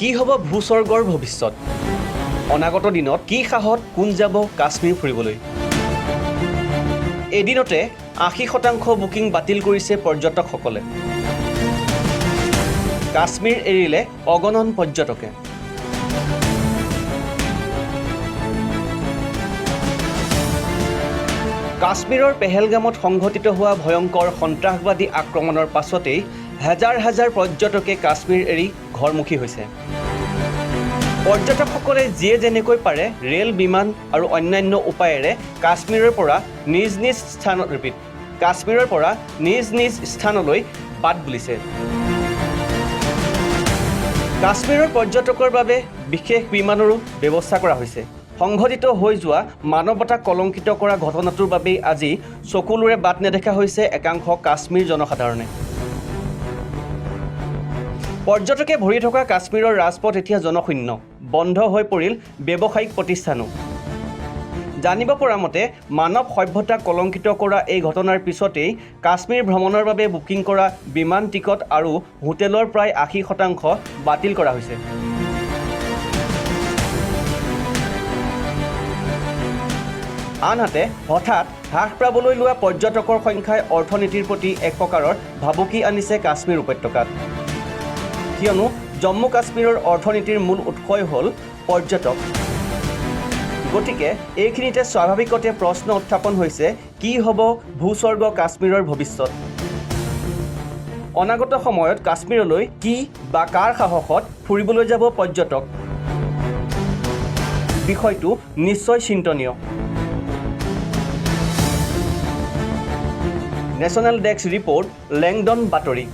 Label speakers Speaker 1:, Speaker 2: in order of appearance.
Speaker 1: কি হ'ব ভূস্বৰ্গৰ ভৱিষ্যত অনাগত দিনত কি সাহত কোন যাব কাশ্মীৰ ফুৰিবলৈ এদিনতে ৮০% বুকিং বাতিল কৰিছে পৰ্যটকসকলে কাশ্মীৰ এৰিলে অগণন পৰ্যটকে কাশ্মীৰৰ পেহেলগামত সংঘটিত হোৱা ভয়ংকৰ সন্ত্ৰাসবাদী আক্ৰমণৰ পাছতেই হাজাৰ হাজাৰ পৰ্যটকে কাশ্মীৰ এৰি ঘৰমুখী হৈছে পৰ্যটকসকলে যিয়ে যেনেকৈ পাৰে ৰেল বিমান আৰু অন্যান্য উপায়েৰে কাশ্মীৰৰ পৰা নিজ নিজ স্থানলৈ বাট বুলিছে কাশ্মীৰৰ পৰ্যটকৰ বাবে বিশেষ বিমানৰো ব্যৱস্থা কৰা হৈছে সংঘটিত হৈ যোৱা মানৱতা কলংকিত কৰা ঘটনাটোৰ বাবেই আজি চকুলোৰে বাট নেদেখা হৈছে একাংশ কাশ্মীৰ জনসাধাৰণে পৰ্যটকে ভৰি থকা কাশ্মীৰৰ ৰাজপথ এতিয়া জনশূন্য বন্ধ হৈ পৰিল ব্যৱসায়িক প্ৰতিষ্ঠানো জানিব পৰা মতে মানৱ সভ্যতা কলংকিত কৰা এই ঘটনাৰ পিছতেই কাশ্মীৰ ভ্ৰমণৰ বাবে বুকিং কৰা বিমান টিকট আৰু হোটেলৰ প্ৰায় ৮০% বাতিল কৰা হৈছে আনহাতে হঠাৎ হ্ৰাস পাবলৈ লোৱা পৰ্যটকৰ সংখ্যাই অৰ্থনীতিৰ প্ৰতি এক প্ৰকাৰৰ ভাবুকি আনিছে কাশ্মীৰ উপত্যকাত কিয়নো জম্মু কাশ্মীৰৰ অৰ্থনীতিৰ মূল উৎসই হ'ল পৰ্যটক গতিকে এইখিনিতে স্বাভাৱিকতে প্ৰশ্ন উত্থাপন হৈছে কি হ'ব ভূস্বৰ্গ কাশ্মীৰৰ ভৱিষ্যত অনাগত সময়ত কাশ্মীৰলৈ কি বা কাৰ সাহসত ফুৰিবলৈ যাব পৰ্যটক বিষয়টো নিশ্চয় চিন্তনীয় নেশ্যনেল ডেস্ক ৰিপৰ্ট লেংডন বাতৰি